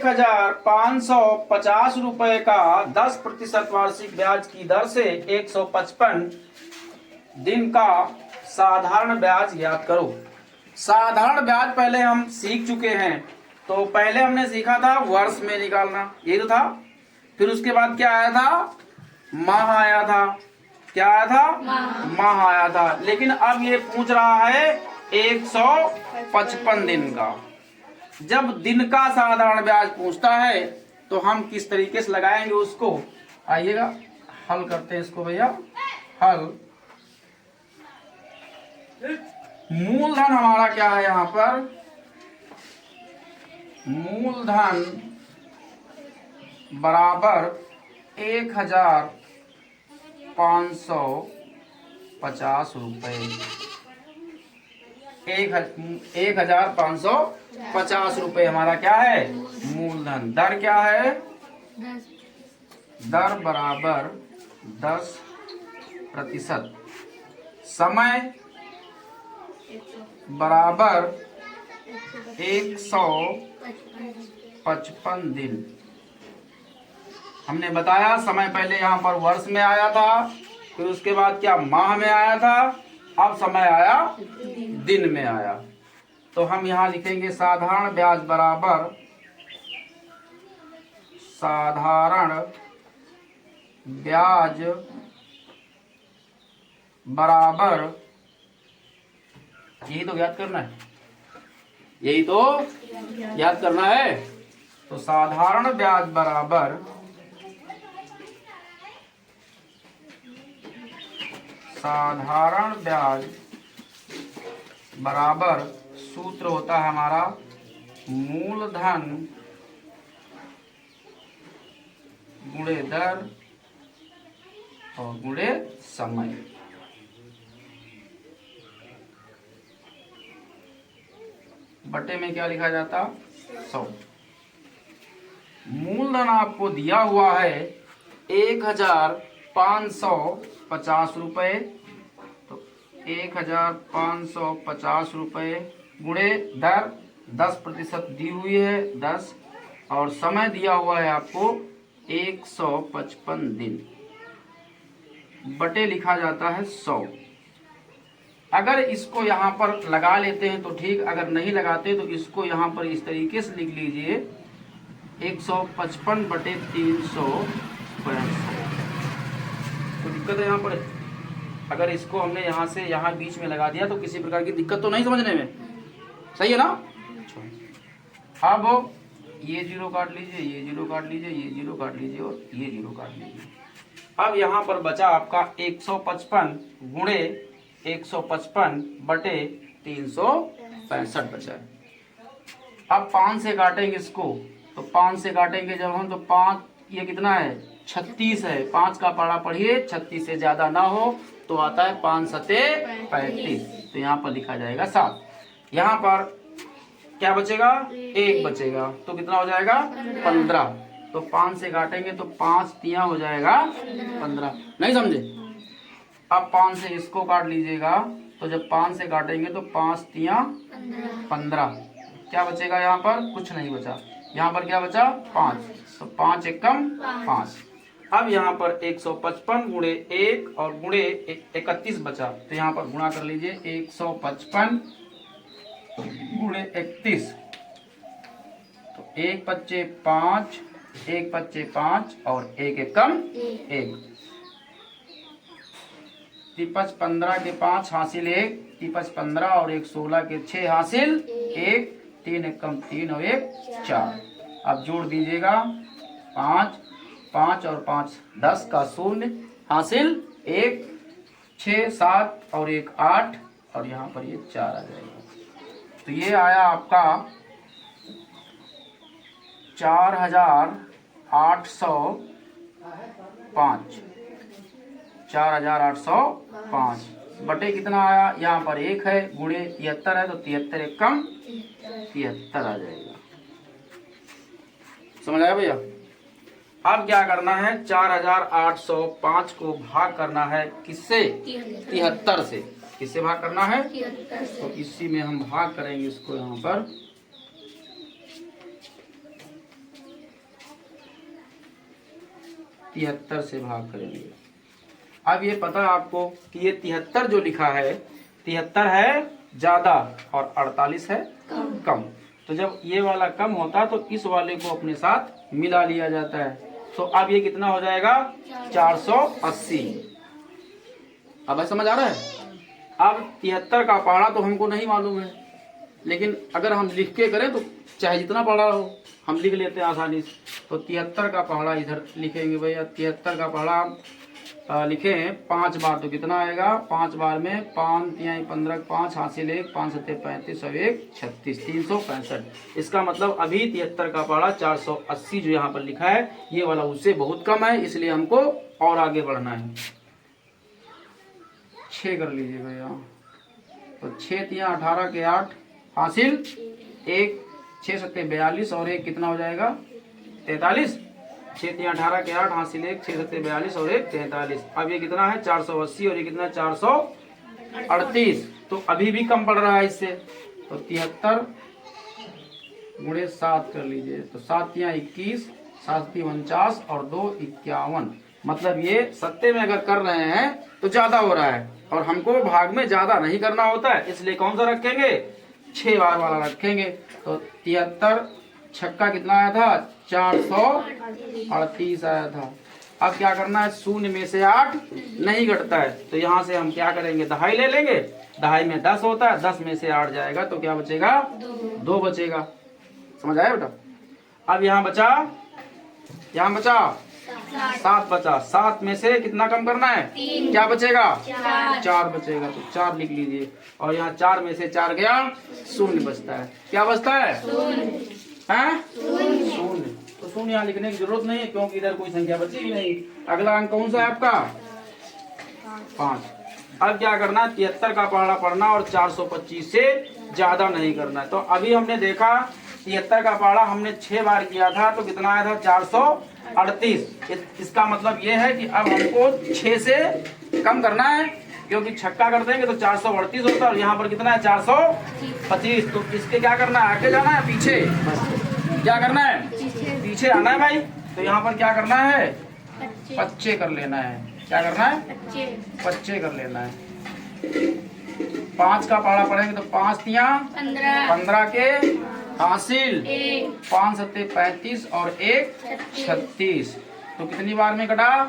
1550 रुपए का 10% वार्षिक ब्याज की दर से 155 दिन का साधारण ब्याज ज्ञात करो। साधारण ब्याज पहले हम सीख चुके हैं, तो पहले हमने सीखा था वर्ष में निकालना, ये तो था। फिर उसके बाद क्या आया था, माह आया था। क्या आया था, माह आया था। लेकिन अब ये पूछ रहा है 155 दिन का। जब दिन का साधारण ब्याज पूछता है तो हम किस तरीके से लगाएंगे उसको, आइएगा हल करते हैं इसको भैया। हल, मूलधन हमारा क्या है यहाँ पर, मूलधन बराबर 1550 रुपए। 1550 रुपए हमारा क्या है, मूलधन। दर क्या है, दर बराबर 10%। समय बराबर 155 दिन। हमने बताया समय पहले यहाँ पर वर्ष में आया था, फिर उसके बाद क्या माह में आया था, अब समय आया दिन में आया। तो हम यहाँ लिखेंगे साधारण ब्याज बराबर, साधारण ब्याज बराबर, यही तो याद करना है, यही तो याद करना है। तो साधारण ब्याज बराबर साधारण ब्याज बराबर सूत्र होता है हमारा मूलधन गुणे दर और गुणे समय। बटे में क्या लिखा जाता, 100। मूलधन आपको दिया हुआ है 1550 रुपए, तो 1550 रुपए गुणे दर 10% दी हुई है 10, और समय दिया हुआ है आपको 155 दिन, बटे लिखा जाता है 100। अगर इसको यहाँ पर लगा लेते हैं तो ठीक, अगर नहीं लगाते तो इसको यहाँ पर इस तरीके से लिख लीजिए 155 बटे 365। तो दिक्कत है यहाँ पर, अगर इसको हमने यहाँ से यहाँ बीच में लगा दिया तो किसी प्रकार की दिक्कत तो नहीं समझने में, सही है ना। अब ये जीरो काट लीजिए, ये जीरो काट लीजिए, ये जीरो काट लीजिए और ये जीरो काट लीजिए। अब यहाँ पर बचा आपका 155 गुणे 155 बटे 365 बचा है। अब 5 से काटेंगे इसको, तो 5 से काटेंगे जब हम, तो 5 ये कितना है, 36 है। 5 का पारा पढ़िए, 36 से ज्यादा ना हो तो आता है 5 सते 35। तो यहाँ पर लिखा जाएगा 7। यहाँ पर क्या बचेगा, 1 बचेगा, तो कितना हो जाएगा 15। तो 5 से काटेंगे तो 5 तिया हो जाएगा 15। नहीं समझे। अब 5 से इसको काट लीजिएगा, तो जब 5 से काटेंगे तो 5 तिया 15। क्या बचेगा, यहाँ पर कुछ नहीं बचा। यहाँ पर क्या बचा, 5, तो 5 एकम 5। अब यहाँ पर 155 गुणे 1 और गुणे 31 बचा, तो यहाँ पर गुणा कर लीजिए 155 गुणे 31। तो 1 पच्चे 5, 1 पच्चे 5 और 1 एकम 1। 3 15 के 5 हासिल 1, 3 15 और 1 16 के 6 हासिल 1, 3 एकम 3 और 1 4। अब जोड़ दीजिएगा 5, 5 और 5 10 का 0 हासिल 1, 6 7 और 1 8 और यहाँ पर ये 4 आ जाएगा। तो ये आया आपका 4805, 4805 बटे कितना आया, यहाँ पर 1 है, गुणे 73 है, तो 73 एकम 73 आ जाएगा। समझ आया भैया। अब क्या करना है, 4805 को भाग करना है किससे, 73 से। किससे भाग करना है, तो इसी में हम भाग करेंगे इसको। यहाँ पर 73 से भाग करेंगे। अब ये पता है आपको कि ये 73 जो लिखा है, 73 है ज्यादा और 48 है कम। तो जब ये वाला कम होता है तो इस वाले को अपने साथ मिला लिया जाता है। तो अब ये कितना हो जाएगा 480। अब समझ आ रहा है। अब 73 का पहाड़ा तो हमको नहीं मालूम है, लेकिन अगर हम लिख के करें तो चाहे जितना पहाड़ा हो हम लिख लेते हैं आसानी से। तो 73 का पहाड़ा इधर लिखेंगे भैया। 73 का पहाड़ा लिखें 5 बार तो कितना आएगा, 5 बार में 5 तिहाई 15, 5 हासिल 1, 5 सत्ते 35 और 1 36, 365। इसका मतलब अभी 73 का पहाड़ा 480 जो यहाँ पर लिखा है ये वाला उससे बहुत कम है, इसलिए हमको और आगे बढ़ना है। 6 कर लीजिए भैया। तो 6 तिहाई 18 के 8 हासिल 1, 6 सत्ते 42 और 1 कितना हो जाएगा 43। 6 तिहाई 18 के 8 हासिल 1, 6 सत्ते 42 और 1 43। अब ये कितना है 480 और ये कितना है 438। तो अभी भी कम पड़ रहा है इससे। तो 73 गुणे 7 कर लीजिए। तो 7 तिहाई 21, 7 तिहाई 49 और 2 51। मतलब ये सत्ते में अगर कर रहे हैं तो ज्यादा हो रहा है और हमको भाग में ज्यादा नहीं करना होता है, इसलिए कौन सा रखेंगे 6 बार वाला रखेंगे। तो 73 छक्का कितना आया था 438 आया था। अब क्या करना है, शून्य में से 8 नहीं घटता है तो यहाँ से हम क्या करेंगे दहाई ले लेंगे। दहाई में 10 होता है, 10 में से 8 जाएगा तो क्या बचेगा 2 बचेगा। समझ आया बेटा। अब यहाँ बचा 7 बचा। 7 में से कितना कम करना है, क्या बचेगा 4 बचेगा। तो 4 लिख लीजिए और यहाँ 4 में से 4 गया, शून्य बचता है। क्या बचता है शून्य। तो शून्य यहाँ लिखने की जरूरत नहीं है क्योंकि इधर कोई संख्या बचेगी नहीं। अगला अंक कौन सा है आपका 5। अब क्या करना है 73 का पहाड़ा पढ़ना और 425 से ज्यादा नहीं करना है। तो अभी हमने देखा 73 का पहाड़ा हमने 6 बार किया था तो कितना आया था 438। इसका मतलब ये है कि अब हमको 6 से कम करना है क्योंकि छक्का कर देंगे तो 438 होता है और यहाँ पर कितना है 425। तो इसके क्या करना है आगे जाना है पीछे, क्या करना है पीछे आना है भाई। तो यहाँ पर क्या करना है 25 कर लेना है। क्या करना है 25 कर लेना है। 5 का पहाड़ा पढ़ेंगे तो 5 तिहाई 15 के हासिल 5 सत्ते 35 और 1 36। तो कितनी बार में कटा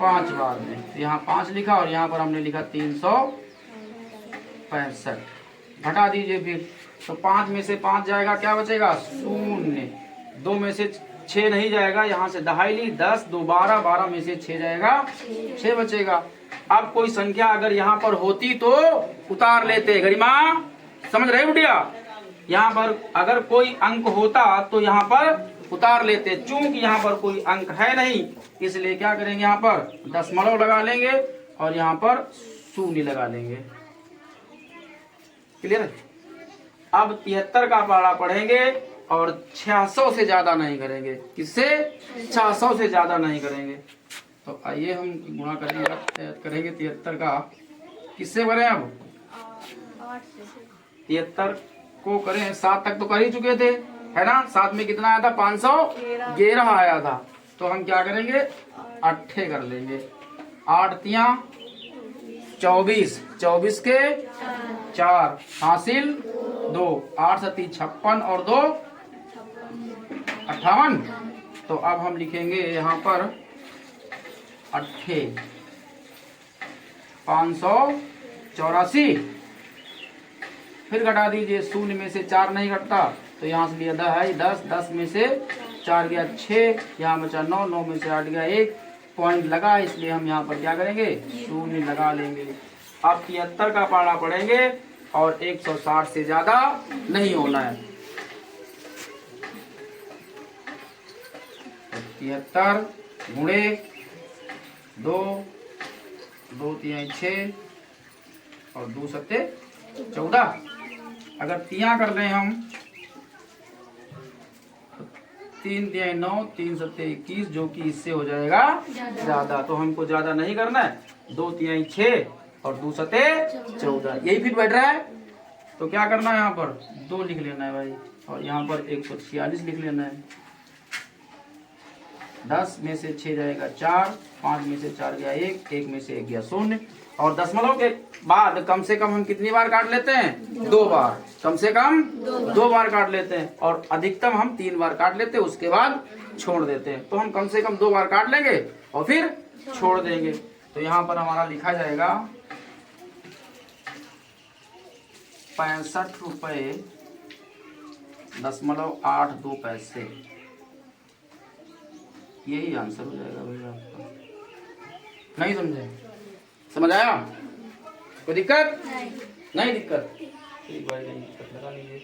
5 बार में। तो यहाँ 5 लिखा और यहाँ पर हमने लिखा 365। घटा दीजिए फिर। तो 5 में से 5 जाएगा क्या बचेगा शून्य। 2 में से 6 नहीं जाएगा, यहाँ से दहाई ली 10 2 12, 12 में से 6 जाएगा 6 बचेगा। अब कोई संख्या अगर यहाँ पर होती तो उतार लेते गरिमा, समझ रहे बुढ़िया। यहाँ पर अगर कोई अंक होता तो यहाँ पर उतार लेते। चूंकि यहाँ पर कोई अंक है नहीं इसलिए क्या करेंगे यहाँ पर दशमलव लगा लेंगे और यहाँ पर शून्य लगा लेंगे। क्लियर है। अब 73 का पहाड़ा पढ़ेंगे और 600 से ज्यादा नहीं करेंगे। किससे 600 से ज्यादा नहीं करेंगे। तो आइए हम गुणा करेंगे 73 का किससे करें। अब 73 को करें 7 तक तो कर ही चुके थे है ना। 7 में कितना आया था 511 आया था। तो हम क्या करेंगे 8 कर लेंगे। 8 तिहाई 24, 24 के 4 हासिल 2, 8 सत्ती 56 और 2 58। तो अब हम लिखेंगे यहाँ पर 8 584। फिर घटा दीजिए। शून्य में से 4 नहीं घटता तो यहाँ से लिया 10, 10 में से 4 गया 6, यहाँ बचा 9, 9 में से 8 गया 1 पॉइंट लगा, इसलिए हम यहाँ पर क्या करेंगे शून्य लगा लेंगे। अब 73 का पहाड़ा पढ़ेंगे और 160 से ज्यादा नहीं होना है। 73 गुणे 2, 2 तिहाई 6 और 2 सत्ते 14। अगर तिया कर लें हम 3 तिहाई 9, 3 सत्ते 21 जो कि इससे हो जाएगा ज्यादा। तो हमको ज्यादा नहीं करना है। 2 तिहाई 6 और 2 सत्ते 14 यही फिट बैठ रहा है। तो क्या करना है यहाँ पर 2 लिख लेना है भाई और यहाँ पर 146 लिख लेना है। 10 में से 6 जाएगा 4, 5 में से 4 गया 1, 1 में से 1 गया 0। और दशमलव के बाद कम से कम हम कितनी बार काट लेते हैं? 2 बार। कम से कम 2 बार काट लेते हैं और अधिकतम हम 3 बार काट लेते हैं, उसके बाद छोड़ देते हैं। तो हम कम से कम 2 बार काट लेंगे और फिर छोड़ देंगे। तो यहाँ पर हमारा लिखा जाएगा 65 रुपये .82 यही आंसर हो जाएगा भैया आपका। नहीं समझे? समझ आया? कोई दिक्कत? नहीं दिक्कत? ठीक भाई, नहीं दिक्कत, लगा लीजिए।